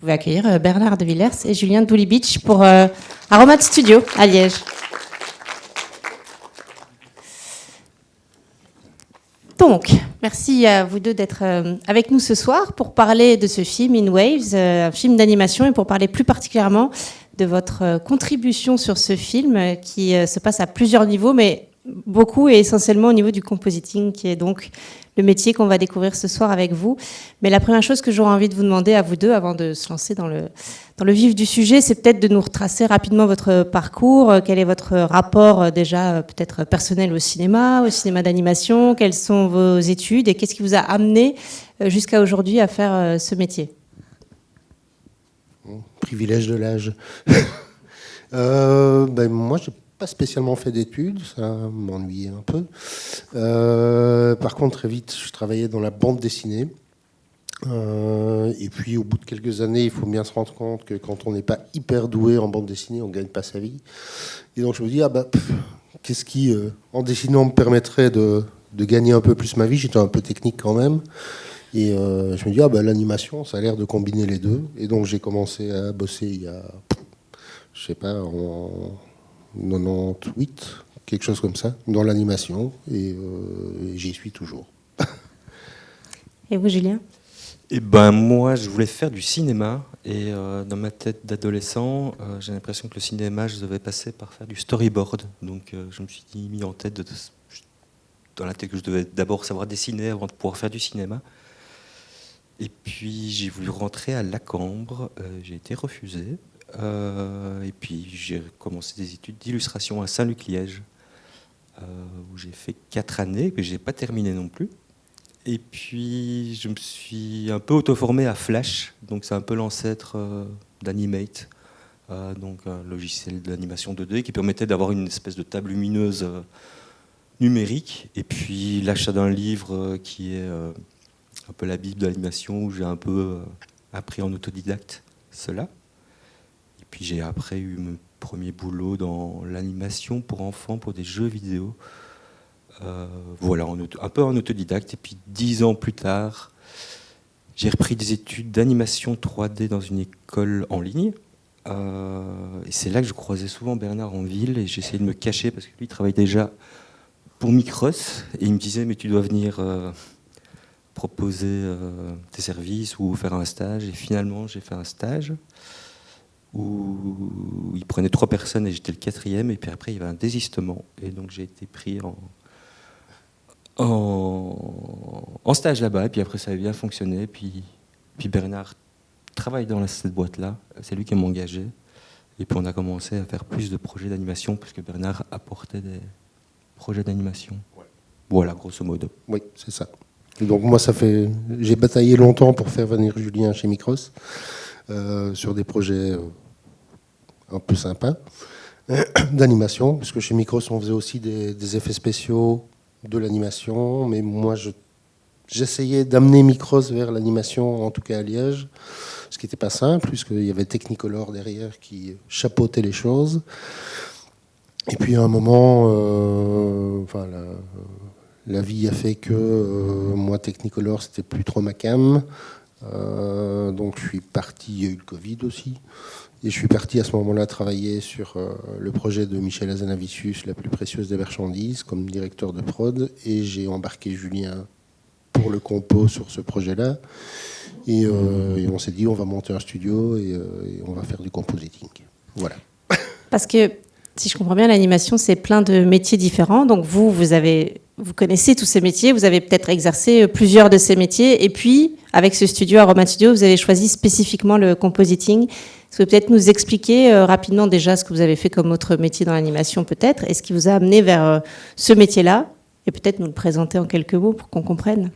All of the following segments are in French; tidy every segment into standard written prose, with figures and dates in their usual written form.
Vous pouvez accueillir Bernard de Villers et Julien Doulibitch pour Aromat Studio à Liège. Donc, merci à vous deux d'être avec nous ce soir pour parler de ce film In Waves, un film d'animation, et pour parler plus particulièrement de votre contribution sur ce film qui se passe à plusieurs niveaux, mais beaucoup et essentiellement au niveau du compositing, qui est donc le métier qu'on va découvrir ce soir avec vous. Mais la première chose que j'aurais envie de vous demander à vous deux, avant de se lancer dans le vif du sujet, c'est peut-être de nous retracer rapidement votre parcours. Quel est votre rapport déjà peut-être personnel au cinéma d'animation? Quelles sont vos études et qu'est-ce qui vous a amené jusqu'à aujourd'hui à faire ce métier? Privilège de l'âge. Moi, j'ai pas spécialement fait d'études, ça m'ennuyait un peu. Par contre, très vite, je travaillais dans la bande dessinée. Et puis, au bout de quelques années, il faut bien se rendre compte que quand on n'est pas hyper doué en bande dessinée, on ne gagne pas sa vie. Et donc, je me dis, qu'est-ce qui, en dessinant, me permettrait de gagner un peu plus ma vie? J'étais un peu technique quand même. Et je me dis, l'animation, ça a l'air de combiner les deux. Et donc, j'ai commencé à bosser il y a, je sais pas, en 98, quelque chose comme ça, dans l'animation. Et j'y suis toujours. Et vous, Julien? Moi, je voulais faire du cinéma. Et dans ma tête d'adolescent, j'ai l'impression que le cinéma, je devais passer par faire du storyboard. Donc, je me suis mis en tête dans la tête que je devais d'abord savoir dessiner avant de pouvoir faire du cinéma. Et puis j'ai voulu rentrer à Lacambre, j'ai été refusé. Et puis j'ai commencé des études d'illustration à Saint-Luc-Liège, où j'ai fait 4 années, que je n'ai pas terminé non plus. Et puis je me suis un peu auto-formé à Flash, donc c'est un peu l'ancêtre d'Animate, donc un logiciel d'animation 2D qui permettait d'avoir une espèce de table lumineuse numérique. Et puis l'achat d'un livre qui est un peu la bible de l'animation, où j'ai un peu appris en autodidacte cela. Et puis j'ai après eu mon premier boulot dans l'animation pour enfants, pour des jeux vidéo. Voilà, un peu en autodidacte. Et puis 10 ans plus tard, j'ai repris des études d'animation 3D dans une école en ligne. Et c'est là que je croisais souvent Bernard en ville, et j'essayais de me cacher parce que lui travaille déjà pour Micros, et il me disait mais tu dois venir proposer tes services ou faire un stage. Et finalement j'ai fait un stage où il prenait 3 personnes et j'étais le 4e, et puis après il y avait un désistement, et donc j'ai été pris en stage là-bas, et puis après ça avait bien fonctionné, puis Bernard travaille dans cette boîte-là, c'est lui qui m'a engagé, et puis on a commencé à faire plus de projets d'animation puisque Bernard apportait des projets d'animation. Ouais. Voilà, grosso modo. Oui, c'est ça. Et donc moi, j'ai bataillé longtemps pour faire venir Julien chez Micros sur des projets un peu sympas d'animation, parce que chez Micros, on faisait aussi des effets spéciaux, de l'animation, mais moi, j'essayais d'amener Micros vers l'animation, en tout cas à Liège, ce qui n'était pas simple, puisqu'il y avait Technicolor derrière qui chapeautait les choses. Et puis à un moment, la vie a fait que moi, Technicolor, c'était plus trop ma came. Donc je suis parti, il y a eu le Covid aussi. Et je suis parti à ce moment-là travailler sur le projet de Michel Hazanavicius, La plus précieuse des marchandises, comme directeur de prod. Et j'ai embarqué Julien pour le compo sur ce projet-là. Et on s'est dit, on va monter un studio et on va faire du compositing. Voilà. Parce que, si je comprends bien, l'animation, c'est plein de métiers différents. Donc vous connaissez tous ces métiers, vous avez peut-être exercé plusieurs de ces métiers. Et puis, avec ce studio, Aromat Studio, vous avez choisi spécifiquement le compositing. Est-ce que vous pouvez peut-être nous expliquer rapidement déjà ce que vous avez fait comme autre métier dans l'animation peut-être, et ce qui vous a amené vers ce métier-là, et peut-être nous le présenter en quelques mots pour qu'on comprenne.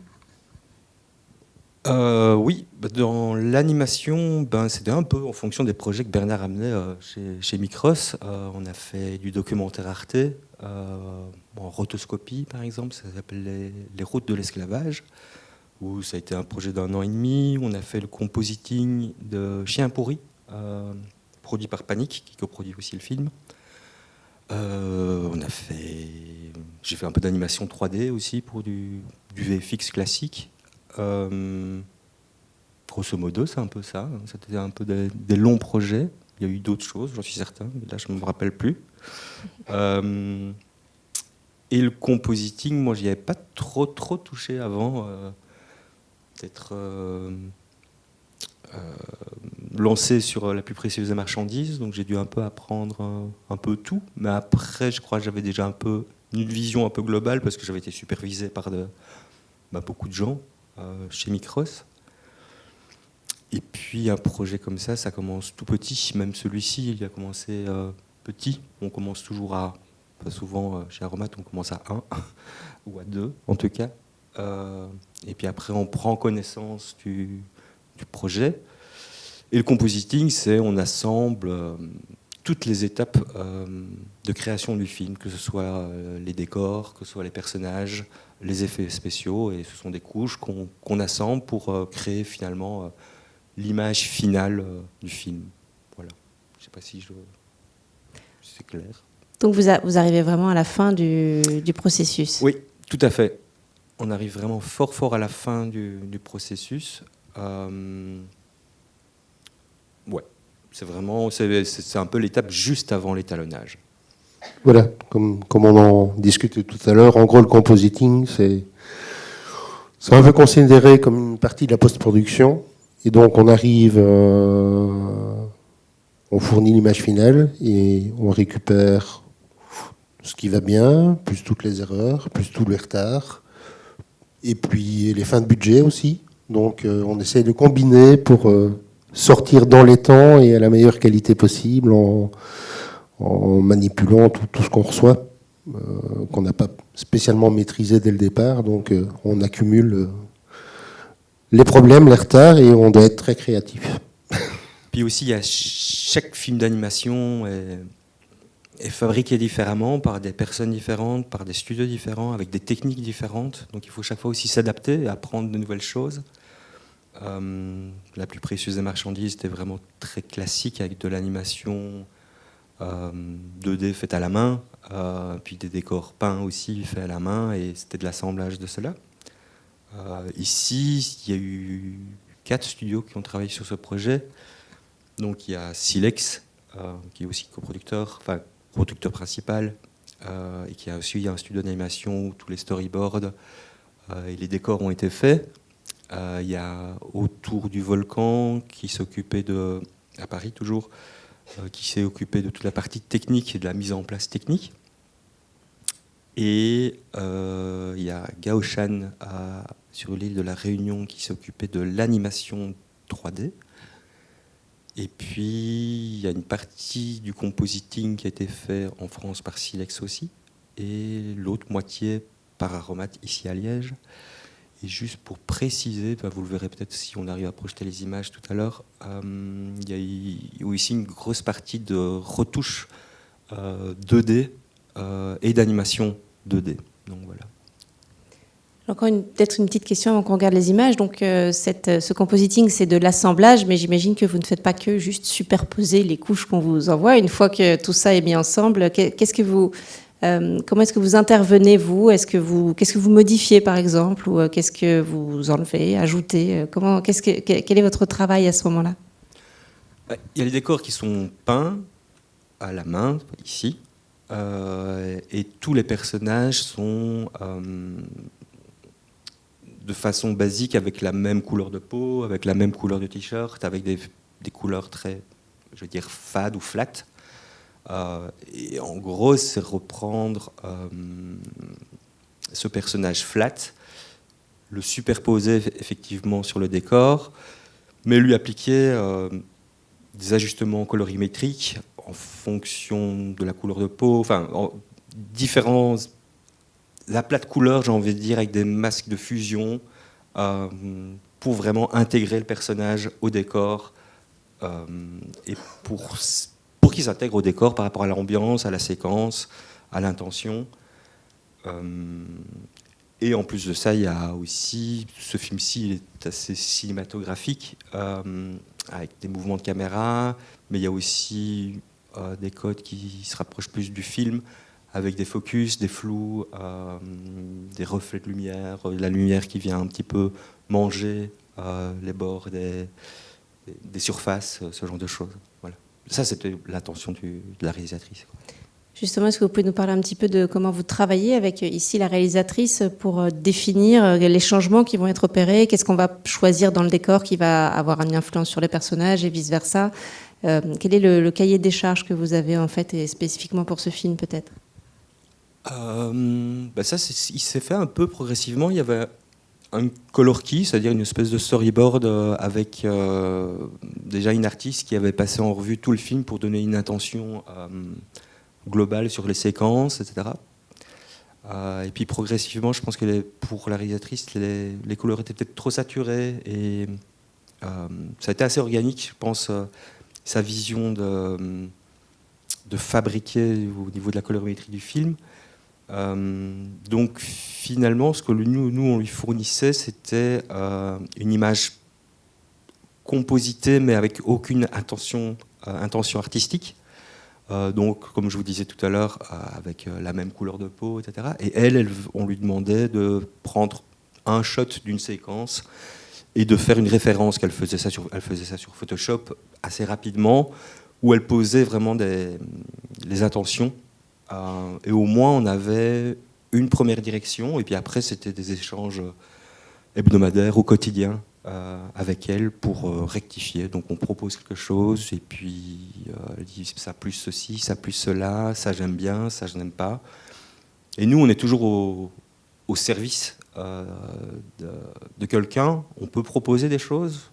Oui, dans l'animation, c'était un peu en fonction des projets que Bernard amenait chez Micros. On a fait du documentaire Arte, en rotoscopie par exemple, ça s'appelle les routes de l'esclavage, où ça a été un projet d'1 an et demi. On a fait le compositing de Chien pourri, produit par Panic, qui coproduit aussi le film. J'ai fait un peu d'animation 3D aussi pour du VFX classique. grosso modo, c'est un peu ça. C'était un peu des longs projets. Il y a eu d'autres choses, j'en suis certain, mais là, je ne me rappelle plus. Et le compositing, moi, j'y avais pas trop touché avant d'être lancé sur La plus précieuse des marchandises. Donc, j'ai dû un peu apprendre un peu tout. Mais après, je crois que j'avais déjà un peu une vision un peu globale parce que j'avais été supervisé par beaucoup de gens chez Micros. Et puis un projet comme ça commence tout petit. Même celui-ci, il a commencé petit. On commence toujours pas souvent chez Aromat, on commence à 1 ou à 2 en tout cas. Et puis après, on prend connaissance du projet. Et le compositing, c'est on assemble toutes les étapes de création du film, que ce soit les décors, que ce soit les personnages, les effets spéciaux, et ce sont des couches qu'on assemble pour créer finalement l'image finale du film. Voilà. Je ne sais pas si c'est clair. Donc vous arrivez vraiment à la fin du processus. Oui, tout à fait. On arrive vraiment fort à la fin du processus. Ouais, c'est un peu l'étape juste avant l'étalonnage. Voilà, comme on en discutait tout à l'heure, en gros, le compositing, c'est un peu considéré comme une partie de la post-production. Et donc, on arrive, on fournit l'image finale et on récupère ce qui va bien, plus toutes les erreurs, plus tous les retards, et puis les fins de budget aussi. Donc, on essaie de combiner pour sortir dans les temps et à la meilleure qualité possible en manipulant tout ce qu'on reçoit, qu'on n'a pas spécialement maîtrisé dès le départ. Donc, on accumule les problèmes, les retards, et on doit être très créatif. Puis aussi, chaque film d'animation est fabriqué différemment par des personnes différentes, par des studios différents, avec des techniques différentes. Donc il faut chaque fois aussi s'adapter et apprendre de nouvelles choses. La plus précieuse des marchandises était vraiment très classique, avec de l'animation 2D faite à la main, puis des décors peints aussi faits à la main, et c'était de l'assemblage de cela. Ici, il y a eu 4 studios qui ont travaillé sur ce projet. Donc il y a Silex, qui est aussi coproducteur, enfin producteur principal, et qui a aussi un studio d'animation où tous les storyboards et les décors ont été faits. Il y a Autour du volcan qui s'occupait à Paris toujours, qui s'est occupé de toute la partie technique et de la mise en place technique. Et il y a Gaoshan sur l'île de la Réunion qui s'est occupé de l'animation 3D. Et puis, il y a une partie du compositing qui a été fait en France par Silex aussi, et l'autre moitié par Aromat ici à Liège. Et juste pour préciser, vous le verrez peut-être si on arrive à projeter les images tout à l'heure, il y a eu ici une grosse partie de retouches 2D et d'animation 2D. Donc voilà. Encore peut-être une petite question avant qu'on regarde les images. Donc, ce compositing, c'est de l'assemblage, mais j'imagine que vous ne faites pas que juste superposer les couches qu'on vous envoie. Une fois que tout ça est mis ensemble, comment est-ce que vous intervenez, vous ? Qu'est-ce que vous modifiez, par exemple, ou qu'est-ce que vous enlevez, ajoutez ? Quel est votre travail à ce moment-là ? Il y a les décors qui sont peints à la main, ici, et tous les personnages sont de façon basique, avec la même couleur de peau, avec la même couleur de t-shirt, avec des couleurs très, je veux dire, fades ou flat. Et en gros, c'est reprendre ce personnage flat, le superposer effectivement sur le décor, mais lui appliquer des ajustements colorimétriques en fonction de la couleur de peau, enfin, différents aplats de couleurs, j'ai envie de dire, avec des masques de fusion pour vraiment intégrer le personnage au décor et pour qu'il s'intègre au décor par rapport à l'ambiance, à la séquence, à l'intention. Et en plus de ça, il y a aussi, ce film-ci il est assez cinématographique, avec des mouvements de caméra, mais il y a aussi des codes qui se rapprochent plus du film, avec des focus, des flous, des reflets de lumière, la lumière qui vient un petit peu manger les bords des surfaces, ce genre de choses. Voilà. Ça, c'était l'intention de la réalisatrice. Justement, est-ce que vous pouvez nous parler un petit peu de comment vous travaillez avec ici la réalisatrice pour définir les changements qui vont être opérés, qu'est-ce qu'on va choisir dans le décor qui va avoir une influence sur les personnages et vice-versa. Quel est le cahier des charges que vous avez en fait, et spécifiquement pour ce film peut-être? Ça, il s'est fait un peu progressivement. Il y avait un color key, c'est-à-dire une espèce de storyboard avec déjà une artiste qui avait passé en revue tout le film pour donner une intention globale sur les séquences, etc. Et puis progressivement, je pense que pour la réalisatrice, les couleurs étaient peut-être trop saturées et ça a été assez organique, je pense, sa vision de fabriquer au niveau de la colorimétrie du film. Donc finalement, ce que nous on lui fournissait, c'était une image compositée, mais avec aucune intention artistique. Donc, comme je vous disais tout à l'heure, avec la même couleur de peau, etc. Et on lui demandait de prendre un shot d'une séquence et de faire une référence, qu'elle faisait ça sur Photoshop assez rapidement, où elle posait vraiment les intentions. Et au moins, on avait une première direction, et puis après, c'était des échanges hebdomadaires au quotidien avec elle pour rectifier. Donc on propose quelque chose et puis elle dit ça plus ceci, ça plus cela, ça j'aime bien, ça je n'aime pas. Et nous on est toujours au service de quelqu'un. On peut proposer des choses,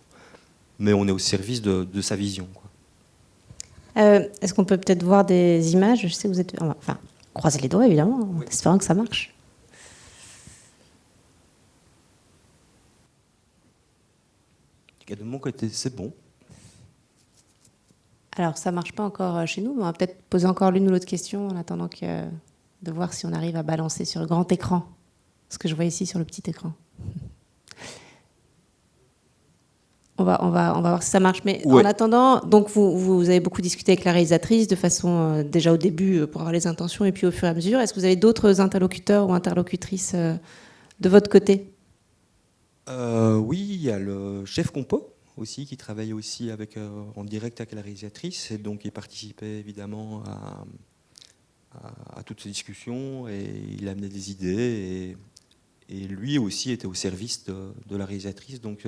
mais on est au service de sa vision, quoi. Est-ce qu'on peut peut-être voir des images? Je sais que vous êtes... Enfin, croisez les doigts évidemment, en espérant que ça marche. De mon côté, c'est bon. Alors, ça ne marche pas encore chez nous, mais on va peut-être poser encore l'une ou l'autre question en attendant de voir si on arrive à balancer sur le grand écran, ce que je vois ici sur le petit écran. On va voir si ça marche. Mais ouais. En attendant, donc vous avez beaucoup discuté avec la réalisatrice de façon déjà au début pour avoir les intentions et puis au fur et à mesure. Est-ce que vous avez d'autres interlocuteurs ou interlocutrices de votre côté? Oui, il y a le chef compo aussi qui travaille aussi en direct avec la réalisatrice et donc il participait évidemment à toutes ces discussions et il amenait des idées et lui aussi était au service de la réalisatrice. Donc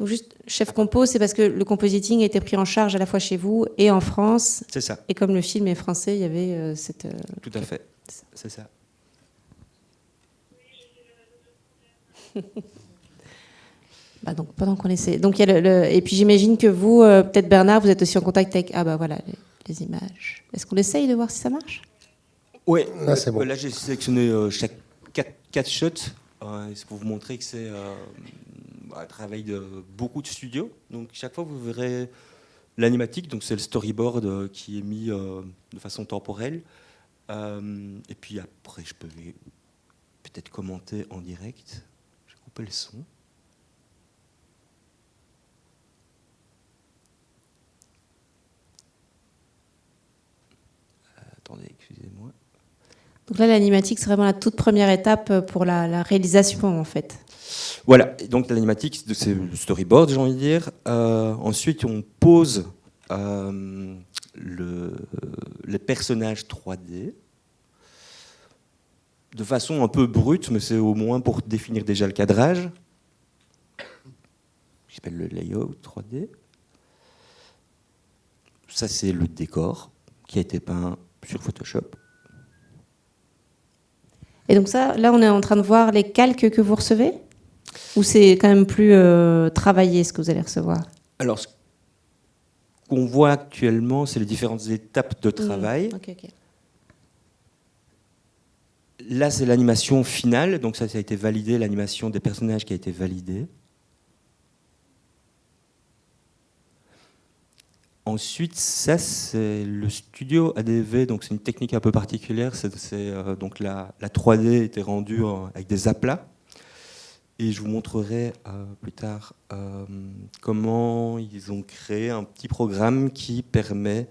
juste chef compo, c'est parce que le compositing a été pris en charge à la fois chez vous et en France. C'est ça. Et comme le film est français, il y avait cette... Tout à fait, c'est ça. Donc pendant qu'on essaie. Donc il y a et puis j'imagine que vous, peut-être Bernard, vous êtes aussi en contact avec voilà les images. Est-ce qu'on essaye de voir si ça marche? Oui, là c'est bon. Là j'ai sélectionné chaque 4 shots. C'est pour vous montrer que c'est un travail de beaucoup de studios. Donc chaque fois vous verrez l'animatique, donc c'est le storyboard qui est mis de façon temporelle. Et puis après je peux peut-être commenter en direct. Je vais couper le son. Attendez, excusez-moi. Donc là, l'animatique, c'est vraiment la toute première étape pour la réalisation, en fait. Voilà, et donc l'animatique, c'est le storyboard, j'ai envie de dire. Ensuite, on pose les personnages 3D de façon un peu brute, mais c'est au moins pour définir déjà le cadrage. Qui s'appelle le layout 3D. Ça, c'est le décor qui a été peint sur Photoshop. Et donc ça, là, on est en train de voir les calques que vous recevez? Ou c'est quand même plus travaillé, ce que vous allez recevoir? Alors, ce qu'on voit actuellement, c'est les différentes étapes de travail. Ok. Là, c'est l'animation finale, donc ça a été validé, l'animation des personnages qui a été validée. Ensuite, ça, c'est le studio ADV, donc c'est une technique un peu particulière. Donc la 3D était rendue avec des aplats. Et je vous montrerai plus tard comment ils ont créé un petit programme qui permet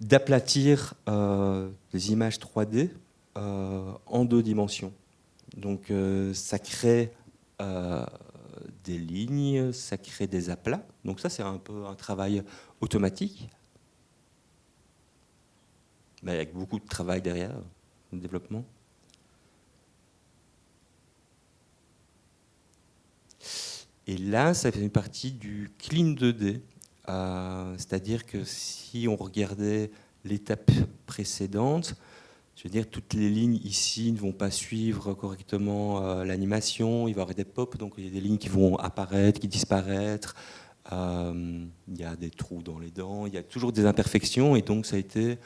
d'aplatir des images 3D en 2 dimensions. Donc ça crée des lignes, ça crée des aplats. Donc ça, c'est un peu un travail automatique, mais avec beaucoup de travail derrière, de développement. Et là, ça fait partie du clean 2D. C'est-à-dire que si on regardait l'étape précédente, je veux dire, toutes les lignes ici ne vont pas suivre correctement l'animation. Il va y avoir des pops, donc il y a des lignes qui vont apparaître, qui disparaître. Il y a des trous dans les dents. Il y a toujours des imperfections. Et donc, ça a été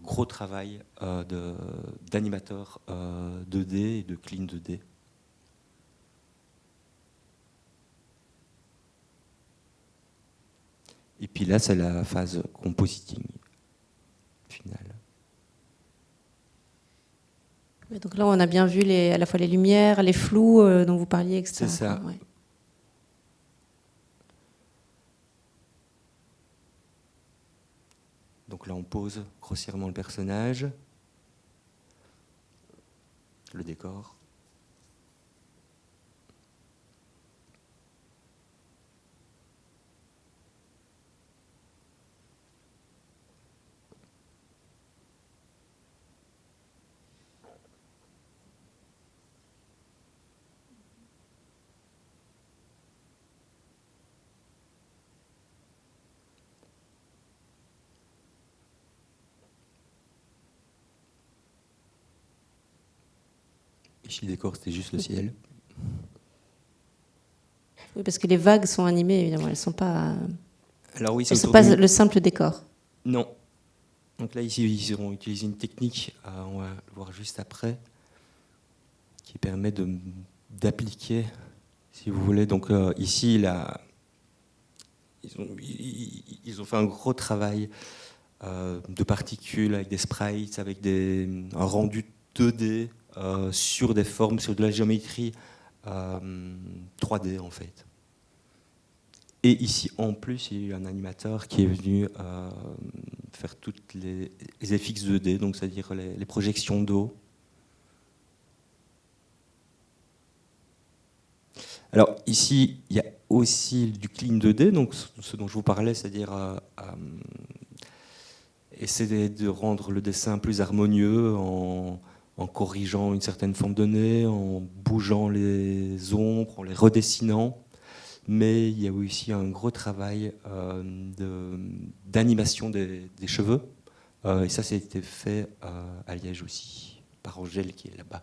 gros travail d'animateur 2D et de clean 2D. Et puis là, c'est la phase compositing finale. Donc là, on a bien vu à la fois les lumières, les flous dont vous parliez, etc. C'est ça. Ouais. Donc là, on pose grossièrement le personnage, le décor. Ici, le décor, c'était juste le ciel. Oui, parce que les vagues sont animées, évidemment. Elles ne sont pas, Alors oui, elles sont pas le simple décor. Non. Donc là, ici, ils auront utilisé une technique, on va le voir juste après, qui permet d'appliquer, si vous voulez. Donc ici, là, ils ont fait un gros travail de particules avec des sprites, avec un rendu 2D sur des formes, sur de la géométrie 3D en fait. Et ici, en plus, il y a eu un animateur qui est venu faire toutes les FX 2D, donc c'est-à-dire les projections d'eau. Alors ici, il y a aussi du clean 2D, donc ce dont je vous parlais, c'est-à-dire essayer de rendre le dessin plus harmonieux en corrigeant une certaine forme donnée, en bougeant les ombres, en les redessinant. Mais il y a aussi un gros travail d'animation des cheveux. Et ça a été fait à Liège aussi, par Angèle qui est là-bas.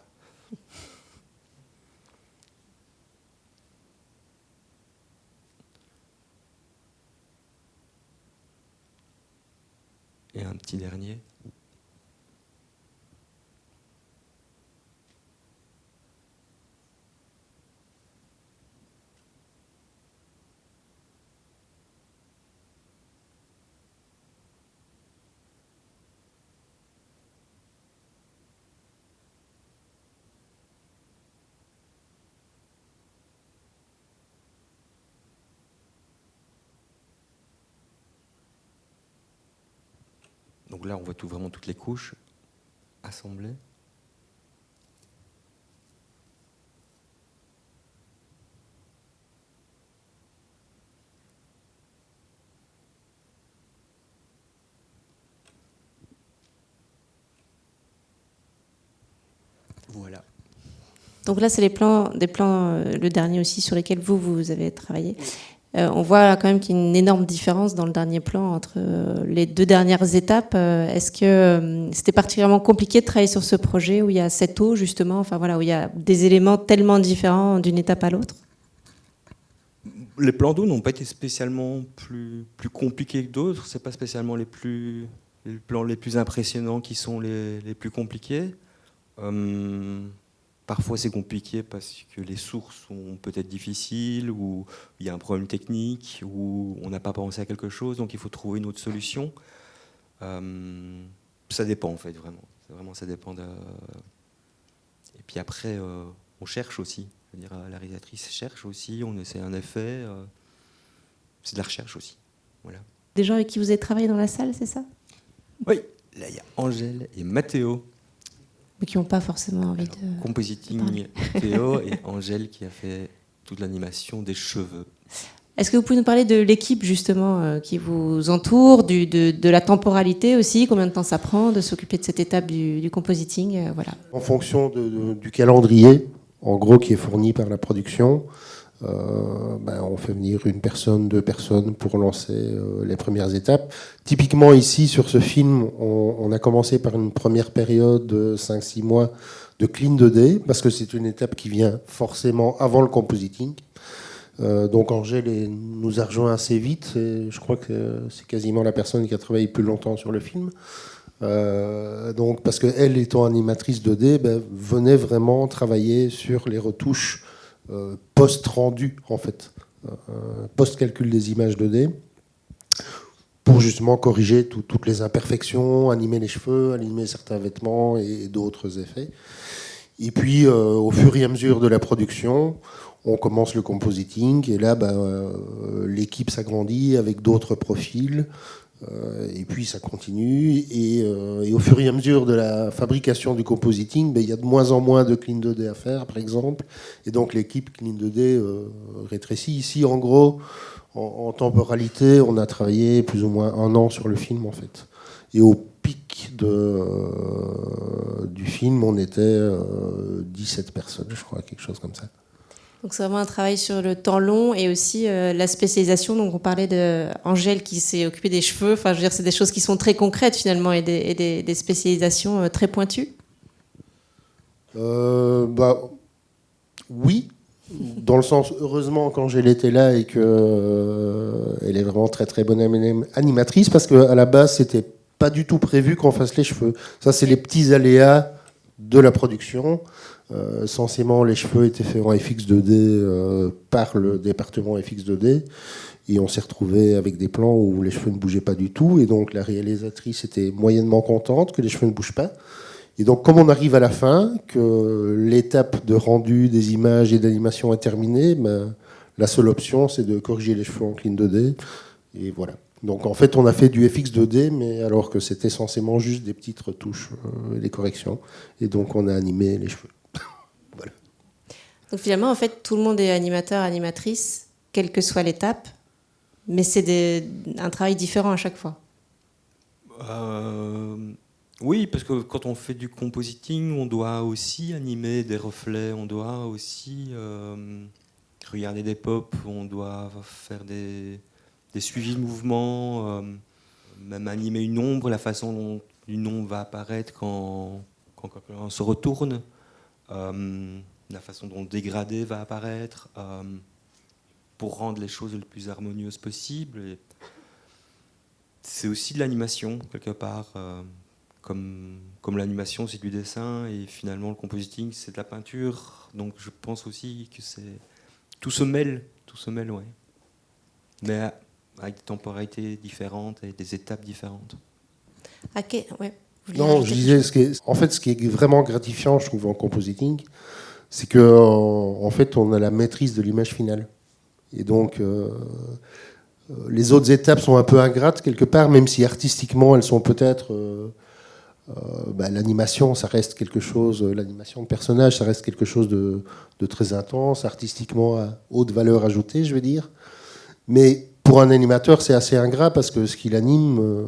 Et un petit dernier. Donc là, on voit vraiment toutes les couches assemblées. Voilà. Donc là, c'est des plans, le dernier aussi, sur lesquels vous avez travaillé. On voit quand même qu'il y a une énorme différence dans le dernier plan entre les deux dernières étapes. Est-ce que c'était particulièrement compliqué de travailler sur ce projet où il y a cette eau, justement, enfin voilà, où il y a des éléments tellement différents d'une étape à l'autre? Les plans d'eau n'ont pas été spécialement plus compliqués que d'autres. C'est pas spécialement les plans les plus impressionnants qui sont les plus compliqués. Parfois c'est compliqué parce que les sources sont peut-être difficiles, ou il y a un problème technique, ou on n'a pas pensé à quelque chose, donc il faut trouver une autre solution. Ça dépend en fait, vraiment ça dépend. Et puis après, on cherche aussi. Je veux dire, la réalisatrice cherche aussi, on essaie un effet. C'est de la recherche aussi. Voilà. Des gens avec qui vous avez travaillé dans la salle, c'est ça? Oui, là il y a Angèle et Mathéo. Mais qui n'ont pas forcément envie de... Compositing Théo et Angèle qui a fait toute l'animation des cheveux. Est-ce que vous pouvez nous parler de l'équipe justement qui vous entoure, de la temporalité aussi, combien de temps ça prend de s'occuper de cette étape du compositing, voilà. En fonction du calendrier, en gros, qui est fourni par la production, on fait venir une personne, 2 personnes pour lancer les premières étapes. Typiquement ici, sur ce film, on a commencé par une première période de 5-6 mois de clean 2D, parce que c'est une étape qui vient forcément avant le compositing. Donc Angèle nous a rejoint assez vite, et je crois que c'est quasiment la personne qui a travaillé plus longtemps sur le film. Donc, parce qu'elle, étant animatrice 2D, venait vraiment travailler sur les retouches post-rendu, en fait, post-calcul des images 2D, pour justement corriger toutes les imperfections, animer les cheveux, animer certains vêtements et d'autres effets. Et puis, au fur et à mesure de la production, on commence le compositing, et là, l'équipe s'agrandit avec d'autres profils, et puis ça continue, et au fur et à mesure de la fabrication du compositing, il y a de moins en moins de clean 2D à faire, par exemple, et donc l'équipe clean 2D rétrécit. Ici, en gros, en temporalité, on a travaillé plus ou moins 1 an sur le film, en fait. Et au pic du film, on était 17 personnes, je crois, quelque chose comme ça. Donc c'est vraiment un travail sur le temps long et aussi la spécialisation. Donc on parlait d'Angèle qui s'est occupée des cheveux. Enfin, je veux dire, c'est des choses qui sont très concrètes finalement et des spécialisations très pointues. Oui, dans le sens, heureusement qu'Angèle était là et qu'elle est vraiment très très bonne animatrice, parce qu'à la base, c'était pas du tout prévu qu'on fasse les cheveux. Ça, c'est les petits aléas de la production. Censément, les cheveux étaient faits en FX2D par le département FX2D, et on s'est retrouvé avec des plans où les cheveux ne bougeaient pas du tout, et donc la réalisatrice était moyennement contente que les cheveux ne bougent pas. Et donc, comme on arrive à la fin, que l'étape de rendu des images et d'animation est terminée, la seule option, c'est de corriger les cheveux en clean 2D, et voilà. Donc en fait, on a fait du FX 2D, mais alors que c'était censément juste des petites retouches et des corrections, et donc on a animé les cheveux. Voilà. Donc finalement, en fait, tout le monde est animateur, animatrice, quelle que soit l'étape, mais c'est un travail différent à chaque fois. Oui, parce que quand on fait du compositing, on doit aussi animer des reflets, on doit aussi regarder des pop, on doit faire des suivis de mouvements, même animer une ombre, la façon dont une ombre va apparaître quand quelqu'un se retourne. La façon dont le dégradé va apparaître, pour rendre les choses le plus harmonieuses possible. Et c'est aussi de l'animation, quelque part, comme l'animation, c'est du dessin, et finalement, le compositing, c'est de la peinture. Donc, je pense aussi que tout se mêle, ouais. Mais avec des temporalités différentes et des étapes différentes. Ouais. Non, je disais, ce qui est vraiment gratifiant, je trouve, en compositing, c'est qu'en fait, on a la maîtrise de l'image finale. Et donc, les autres étapes sont un peu ingrates, quelque part, même si artistiquement, elles sont peut-être... l'animation, ça reste quelque chose... L'animation de personnage, ça reste quelque chose de très intense, artistiquement à haute valeur ajoutée, je veux dire. Mais pour un animateur, c'est assez ingrat, parce que ce qu'il anime...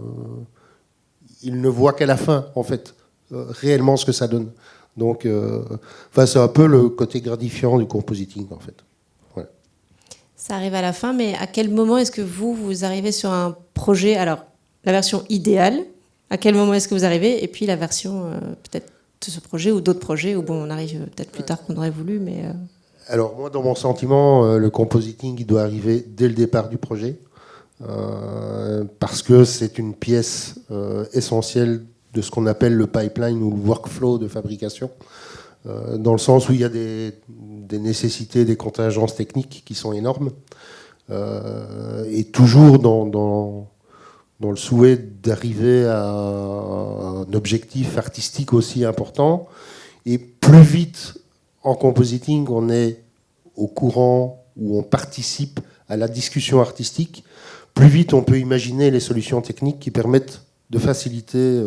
il ne voit qu'à la fin, en fait, réellement ce que ça donne. Donc, c'est un peu le côté gratifiant du compositing, en fait. Voilà. Ça arrive à la fin, mais à quel moment est-ce que vous arrivez sur un projet, alors, la version idéale, à quel moment est-ce que vous arrivez, et puis la version, peut-être, de ce projet, ou d'autres projets, où on arrive peut-être plus tard qu'on aurait voulu, mais... Alors, moi, dans mon sentiment, le compositing, il doit arriver dès le départ du projet. Parce que c'est une pièce essentielle de ce qu'on appelle le pipeline ou le workflow de fabrication, dans le sens où il y a des nécessités, des contingences techniques qui sont énormes, et toujours dans le souhait d'arriver à un objectif artistique aussi important. Et plus vite en compositing on est au courant ou on participe à la discussion artistique, plus vite on peut imaginer les solutions techniques qui permettent de faciliter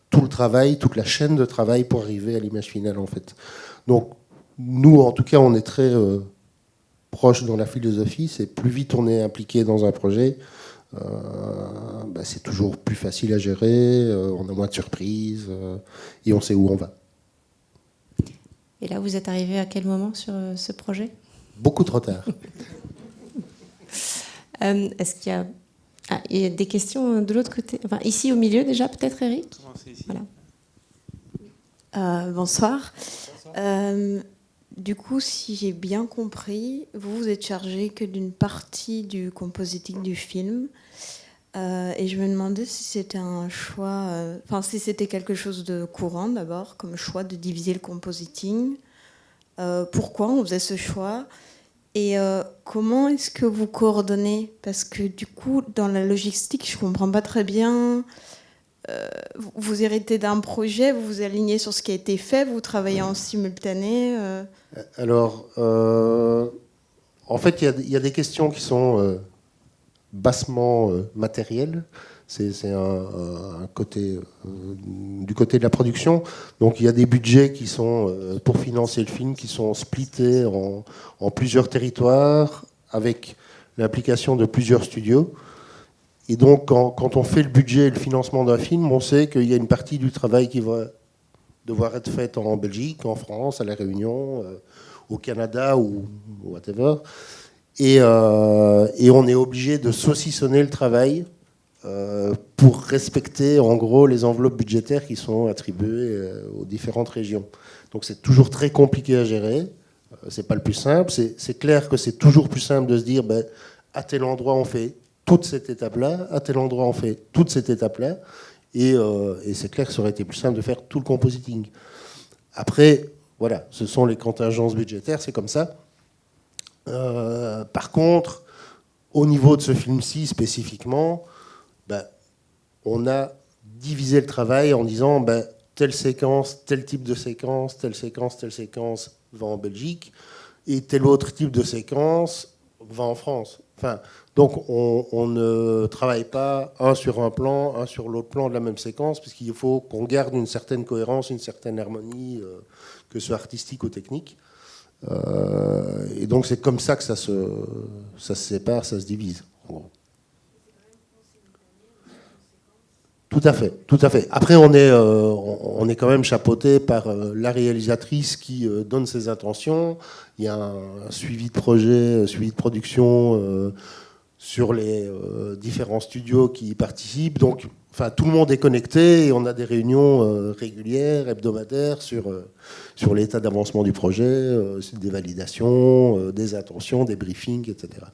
tout le travail, toute la chaîne de travail pour arriver à l'image finale, en fait. Donc, nous, en tout cas, on est très proche dans la philosophie, c'est plus vite on est impliqué dans un projet, c'est toujours plus facile à gérer, on a moins de surprises et on sait où on va. Et là, vous êtes arrivé à quel moment sur ce projet ? Beaucoup trop tard. Est-ce qu'il y a... il y a des questions de l'autre côté, enfin, ici au milieu déjà, peut-être, Eric ? Voilà. Bonsoir. Du coup, si j'ai bien compris, vous êtes chargé que d'une partie du compositing du film. Et je me demandais si c'était un choix, si c'était quelque chose de courant d'abord, comme choix de diviser le compositing. Pourquoi on faisait ce choix ? Et comment est-ce que vous coordonnez ? Parce que du coup, dans la logistique, je ne comprends pas très bien. Vous héritez d'un projet, vous vous alignez sur ce qui a été fait, vous travaillez en simultané Alors, en fait, il y a des questions qui sont bassement matérielles. C'est un côté du côté de la production. Donc, il y a des budgets qui sont pour financer le film, qui sont splittés en plusieurs territoires avec l'implication de plusieurs studios. Et donc, quand on fait le budget et le financement d'un film, on sait qu'il y a une partie du travail qui va devoir être faite en Belgique, en France, à La Réunion, au Canada ou whatever. Et on est obligé de saucissonner le travail pour respecter, en gros, les enveloppes budgétaires qui sont attribuées aux différentes régions. Donc, c'est toujours très compliqué à gérer. C'est pas le plus simple. C'est clair que c'est toujours plus simple de se dire, à tel endroit, on fait toute cette étape-là, à tel endroit on fait toute cette étape-là, et c'est clair que ça aurait été plus simple de faire tout le compositing. Après, voilà, ce sont les contingences budgétaires, c'est comme ça. Par contre, au niveau de ce film-ci spécifiquement, on a divisé le travail en disant telle séquence, tel type de séquence, telle séquence va en Belgique, et tel autre type de séquence va en France. Enfin, donc on ne travaille pas un sur un plan, un sur l'autre plan de la même séquence, puisqu'il faut qu'on garde une certaine cohérence, une certaine harmonie, que ce soit artistique ou technique. Et donc c'est comme ça que ça se sépare, ça se divise. En gros. Tout à fait, tout à fait. Après, on est quand même chapeauté par la réalisatrice qui donne ses intentions. Il y a un suivi de projet, suivi de production sur les différents studios qui y participent. Donc, tout le monde est connecté et on a des réunions régulières, hebdomadaires sur l'état d'avancement du projet, des validations, des intentions, des briefings, etc.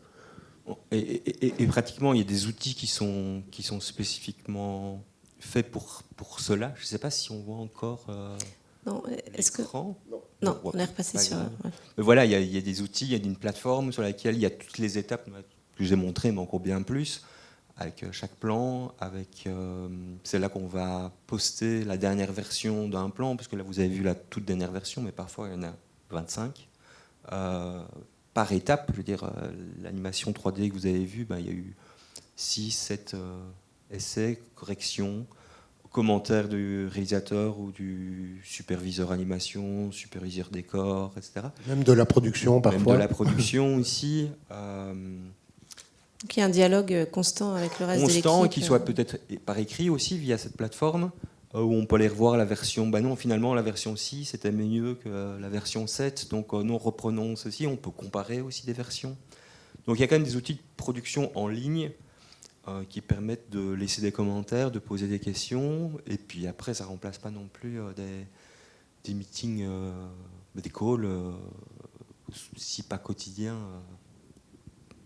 Et pratiquement, il y a des outils qui sont spécifiquement faits pour cela. Je ne sais pas si on voit encore non, est-ce que... Non, on est repassé sur... Ouais. Mais voilà, il y a des outils, il y a une plateforme sur laquelle il y a toutes les étapes que j'ai montrées, mais encore bien plus, avec chaque plan, c'est là qu'on va poster la dernière version d'un plan, parce que là, vous avez vu la toute dernière version, mais parfois, il y en a 25. Par étape, je veux dire, l'animation 3D que vous avez vue, il y a eu 6, 7 essais, corrections, commentaires du réalisateur ou du superviseur animation, superviseur décor, etc. Même de la production, parfois. Même de la production aussi. Donc il y a un dialogue constant avec le reste de l'équipe. Constant, et qui soit peut-être par écrit aussi, via cette plateforme, où on peut aller revoir la version. Non, finalement, la version 6 c'était mieux que la version 7, donc nous reprenons ceci, on peut comparer aussi des versions. Donc il y a quand même des outils de production en ligne qui permettent de laisser des commentaires, de poser des questions, et puis après, ça ne remplace pas non plus des meetings, des calls, si pas quotidiens,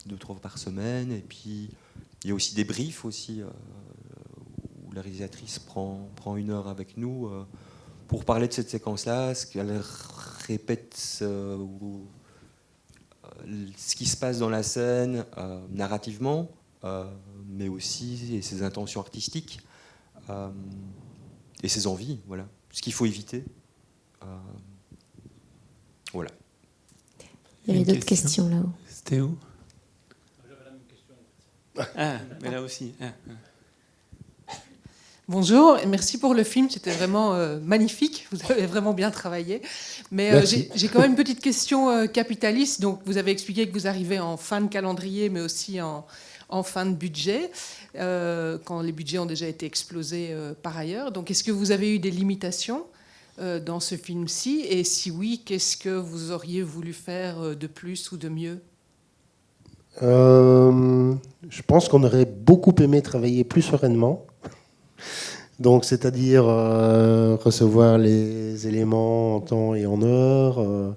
2-3 fois par semaine, et puis il y a aussi des briefs aussi, où la réalisatrice prend 1 heure avec nous pour parler de cette séquence-là, ce qu'elle répète, ce qui se passe dans la scène narrativement, mais aussi ses intentions artistiques et ses envies, voilà, ce qu'il faut éviter. Voilà. Il y avait d'autres questions là-haut. C'était où? J'avais la même question. Ah, mais là aussi. Bonjour, et merci pour le film, c'était vraiment magnifique, vous avez vraiment bien travaillé. Mais j'ai quand même une petite question capitaliste. Donc, vous avez expliqué que vous arrivez en fin de calendrier, mais aussi en fin de budget, quand les budgets ont déjà été explosés par ailleurs. Donc, est-ce que vous avez eu des limitations dans ce film-ci? Et si oui, qu'est-ce que vous auriez voulu faire de plus ou de mieux? Je pense qu'on aurait beaucoup aimé travailler plus sereinement. Donc, c'est-à-dire recevoir les éléments en temps et en heure,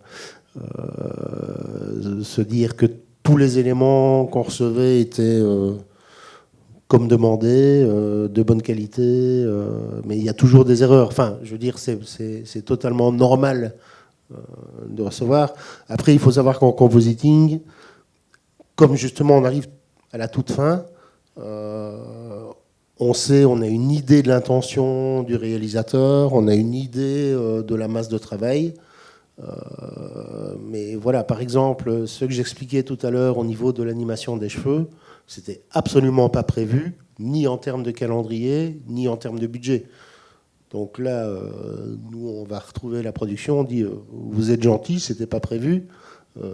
se dire que tous les éléments qu'on recevait étaient comme demandé, de bonne qualité, mais il y a toujours des erreurs. Enfin, je veux dire, c'est totalement normal de recevoir. Après, il faut savoir qu'en compositing, comme justement on arrive à la toute fin, on sait, on a une idée de l'intention du réalisateur, on a une idée de la masse de travail. Mais voilà, par exemple, ce que j'expliquais tout à l'heure au niveau de l'animation des cheveux, c'était absolument pas prévu, ni en termes de calendrier, ni en termes de budget. Donc là, nous, on va retrouver la production, on dit vous êtes gentils, c'était pas prévu.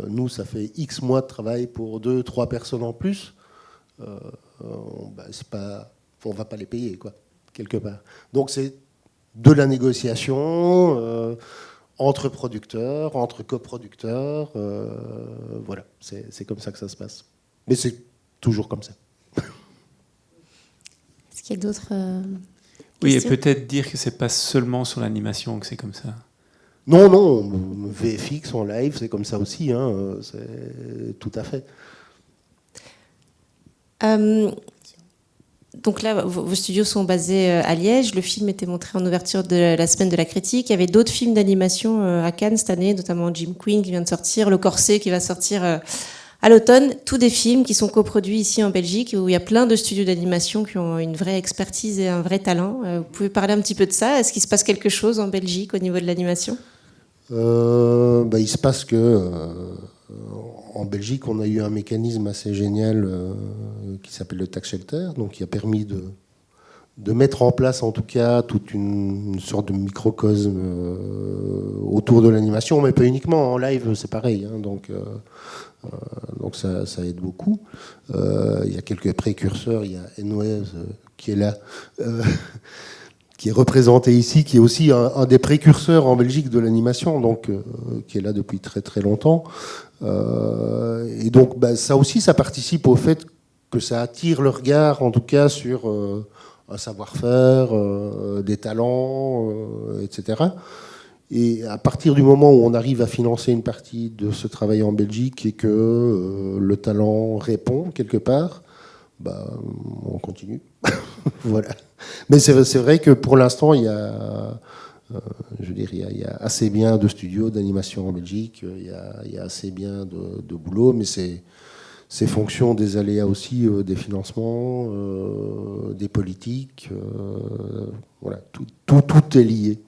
Nous, ça fait X mois de travail pour 2-3 personnes en plus. C'est pas, on va pas les payer, quoi, quelque part. Donc c'est de la négociation entre producteurs, entre coproducteurs. Voilà, c'est comme ça que ça se passe. Mais c'est toujours comme ça. Est-ce qu'il y a d'autres Oui, et questions? peut-être dire que c'est pas seulement sur l'animation que c'est comme ça. Non, non, VFX en live, c'est comme ça aussi, hein, c'est tout à fait. Donc là, vos studios sont basés à Liège. Le film était montré en ouverture de la semaine de la critique. Il y avait d'autres films d'animation à Cannes cette année, notamment Jim Queen qui vient de sortir, Le Corset qui va sortir à l'automne. Tous des films qui sont coproduits ici en Belgique, où il y a plein de studios d'animation qui ont une vraie expertise et un vrai talent. Vous pouvez parler un petit peu de ça? Est-ce qu'il se passe quelque chose en Belgique au niveau de l'animation? Il se passe que en Belgique, on a eu un mécanisme assez génial qui s'appelle le tax shelter, donc qui a permis de mettre en place en tout cas toute une sorte de microcosme autour de l'animation, mais pas uniquement. En live, c'est pareil, hein, donc ça aide beaucoup. Il y a quelques précurseurs, il y a Enwave qui est là. Qui est représenté ici, qui est aussi un des précurseurs en Belgique de l'animation, donc qui est là depuis très très longtemps. Et donc ça aussi, ça participe au fait que ça attire le regard, en tout cas, sur un savoir-faire, des talents, etc. Et à partir du moment où on arrive à financer une partie de ce travail en Belgique et que le talent répond quelque part, on continue. Voilà. Mais c'est vrai que pour l'instant, il y a assez bien de studios d'animation en Belgique, il y a assez bien de boulot, mais c'est fonction des aléas aussi, des financements, des politiques. Voilà, tout est lié.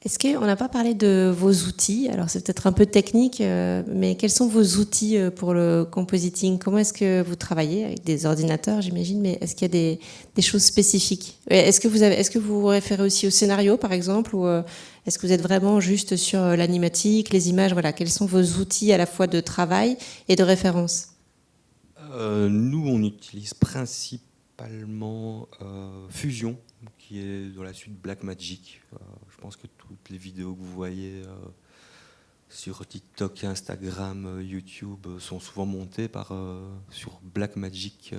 Est-ce qu'on n'a pas parlé de vos outils? Alors c'est peut-être un peu technique, mais quels sont vos outils pour le compositing? Comment est-ce que vous travaillez? Avec des ordinateurs, j'imagine, mais est-ce qu'il y a des choses spécifiques? Est-ce que vous vous référez aussi au scénario, par exemple, ou est-ce que vous êtes vraiment juste sur l'animatique, les images? Voilà, quels sont vos outils à la fois de travail et de référence? Nous, on utilise principalement Fusion, qui est dans la suite Blackmagic. Je pense que toutes les vidéos que vous voyez sur TikTok, Instagram, YouTube sont souvent montées sur Blackmagic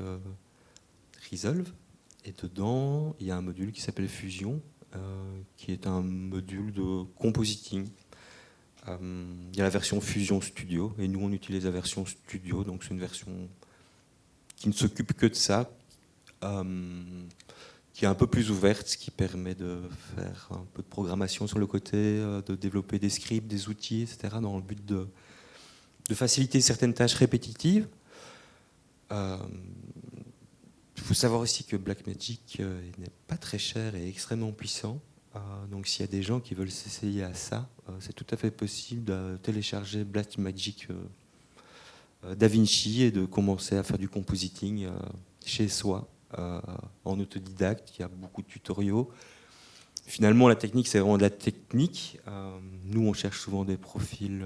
Resolve. Et dedans, il y a un module qui s'appelle Fusion, qui est un module de compositing. Il y a la version Fusion Studio, et nous on utilise la version Studio, donc c'est une version qui ne s'occupe que de ça, qui est un peu plus ouverte, ce qui permet de faire un peu de programmation sur le côté, de développer des scripts, des outils, etc., dans le but de faciliter certaines tâches répétitives. Il faut savoir aussi que Blackmagic n'est pas très cher et extrêmement puissant. Donc s'il y a des gens qui veulent s'essayer à ça, c'est tout à fait possible de télécharger Blackmagic DaVinci et de commencer à faire du compositing chez soi. en autodidacte. Il y a beaucoup de tutoriaux. Finalement, la technique, c'est vraiment de la technique. Nous, on cherche souvent des profils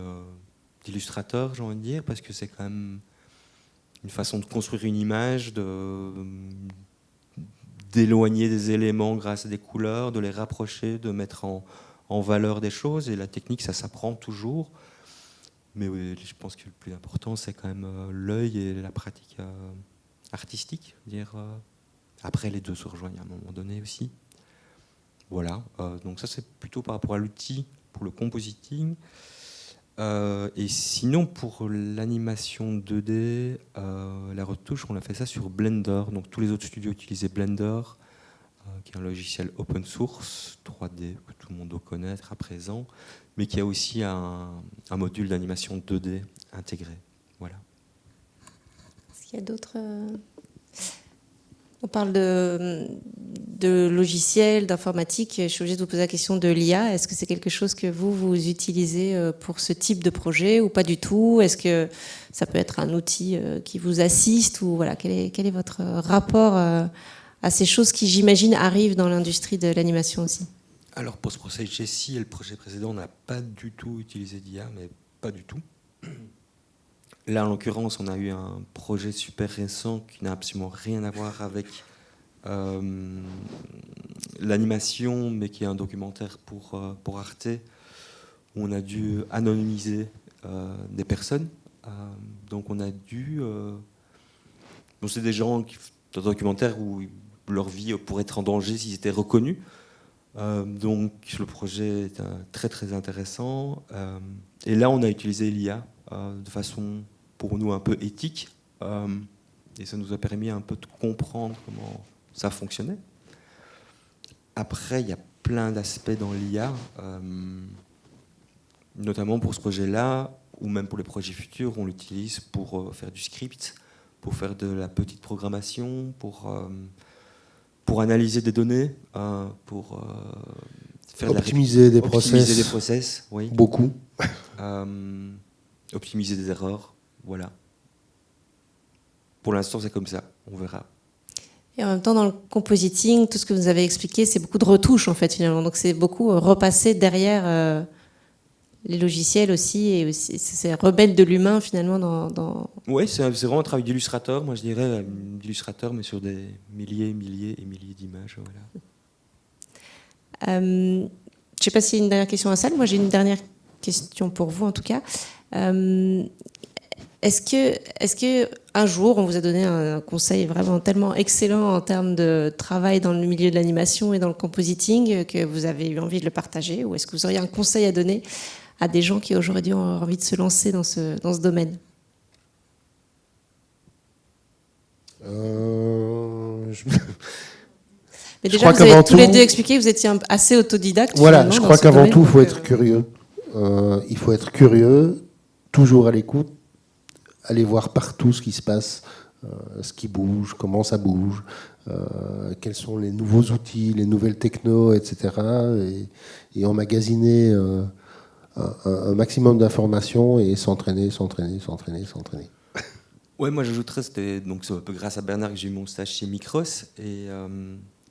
d'illustrateurs, j'ai envie de dire, parce que c'est quand même une façon de construire une image, d'éloigner des éléments grâce à des couleurs, de les rapprocher, de mettre en valeur des choses. Et la technique, ça s'apprend toujours. Mais oui, je pense que le plus important, c'est quand même l'œil et la pratique artistique. Après, les deux se rejoignent à un moment donné aussi. Voilà, donc ça c'est plutôt par rapport à l'outil pour le compositing. Et sinon pour l'animation 2D, la retouche, on a fait ça sur Blender. Donc tous les autres studios utilisaient Blender, qui est un logiciel open source 3D que tout le monde doit connaître à présent, mais qui a aussi un module d'animation 2D intégré. Voilà. Est-ce qu'il y a d'autres... On parle de logiciels, d'informatique. Je suis obligée de vous poser la question de l'IA. Est-ce que c'est quelque chose que vous utilisez pour ce type de projet ou pas du tout? Est-ce que ça peut être un outil qui vous assiste ou voilà, quel est votre rapport à ces choses qui, j'imagine, arrivent dans l'industrie de l'animation aussi? Alors pour ce projet Jessie et le projet précédent, on n'a pas du tout utilisé d'IA, mais pas du tout. Là, en l'occurrence, on a eu un projet super récent qui n'a absolument rien à voir avec l'animation, mais qui est un documentaire pour Arte, où on a dû anonymiser des personnes. Donc on a dû... donc c'est des gens qui dans un documentaire où leur vie pourrait être en danger s'ils étaient reconnus. Donc le projet est très très intéressant. Et là, on a utilisé l'IA de façon pour nous un peu éthique, et ça nous a permis un peu de comprendre comment ça fonctionnait. Après, il y a plein d'aspects dans l'IA, notamment pour ce projet-là, ou même pour les projets futurs, on l'utilise pour faire du script, pour faire de la petite programmation, pour analyser des données, pour faire optimiser des process, oui. Beaucoup. Optimiser des erreurs, voilà. Pour l'instant, c'est comme ça, on verra. Et en même temps, dans le compositing, tout ce que vous avez expliqué, c'est beaucoup de retouches, en fait, finalement. Donc, c'est beaucoup repasser derrière les logiciels aussi, et aussi, c'est remettre de l'humain, finalement, dans... Oui, c'est vraiment un travail d'illustrateur, moi je dirais, d'illustrateur, mais sur des milliers d'images, voilà. Je ne sais pas s'il y a une dernière question à la salle. Moi, j'ai une dernière question pour vous, en tout cas. Est-ce que un jour, on vous a donné un conseil vraiment tellement excellent en termes de travail dans le milieu de l'animation et dans le compositing que vous avez eu envie de le partager, ou est-ce que vous auriez un conseil à donner à des gens qui aujourd'hui ont envie de se lancer dans ce domaine? Mais déjà, vous avez tous les deux expliqué que vous étiez assez autodidacte. Voilà, je crois qu'avant tout, il faut être curieux. Il faut être curieux, toujours à l'écoute, aller voir partout ce qui se passe, ce qui bouge, comment ça bouge, quels sont les nouveaux outils, les nouvelles technos, etc. Et emmagasiner un maximum d'informations et s'entraîner. Ouais, moi j'ajouterais, c'était donc un peu grâce à Bernard que j'ai eu mon stage chez Micros, et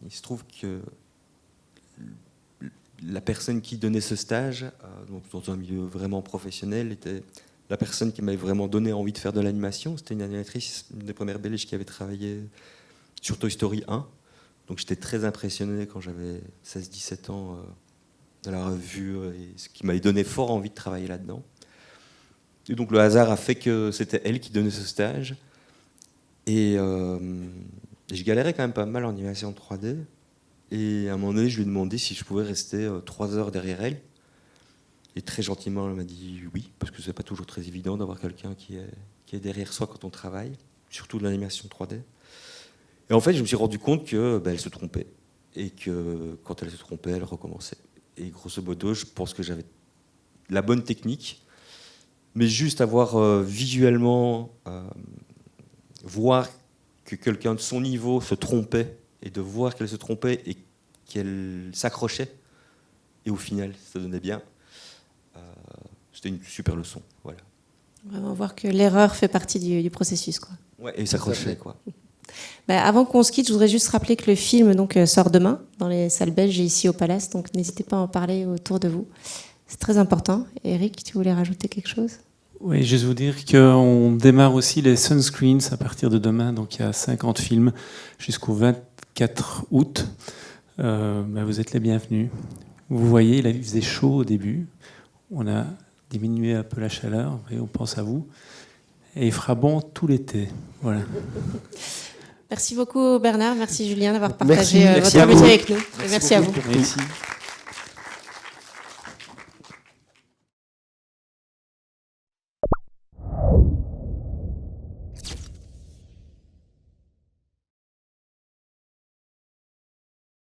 il se trouve que la personne qui donnait ce stage, donc dans un milieu vraiment professionnel, était la personne qui m'avait vraiment donné envie de faire de l'animation. C'était une animatrice, une des premières belges qui avait travaillé sur Toy Story 1. Donc j'étais très impressionné quand j'avais 16-17 ans de la revue, et ce qui m'avait donné fort envie de travailler là-dedans. Et donc le hasard a fait que c'était elle qui donnait ce stage. Et je galérais quand même pas mal en animation 3D. Et à un moment donné, je lui ai demandé si je pouvais rester 3 heures derrière elle. Et très gentiment, elle m'a dit oui, parce que c'est pas toujours très évident d'avoir quelqu'un qui est derrière soi quand on travaille, surtout de l'animation 3D. Et en fait, je me suis rendu compte qu'elle se trompait. Et que quand elle se trompait, elle recommençait. Et grosso modo, je pense que j'avais la bonne technique, mais juste avoir visuellement, voir que quelqu'un de son niveau se trompait, et de voir qu'elle se trompait et qu'elle s'accrochait, et au final, ça donnait bien. C'était une super leçon, voilà. Vraiment voir que l'erreur fait partie du processus, quoi. Ouais, et s'accrocher, quoi. Avant qu'on se quitte, je voudrais juste rappeler que le film sort demain dans les salles belges et ici au Palace, donc n'hésitez pas à en parler autour de vous. C'est très important. Eric, tu voulais rajouter quelque chose ? Oui, juste vous dire qu'on démarre aussi les Sunscreens à partir de demain, donc il y a 50 films jusqu'au 24 août. Vous êtes les bienvenus. Vous voyez, il faisait chaud au début. On a diminué un peu la chaleur, et on pense à vous. Et il fera bon tout l'été. Voilà. Merci beaucoup Bernard, merci Julien d'avoir partagé Merci votre métier avec nous. Merci à vous. Merci.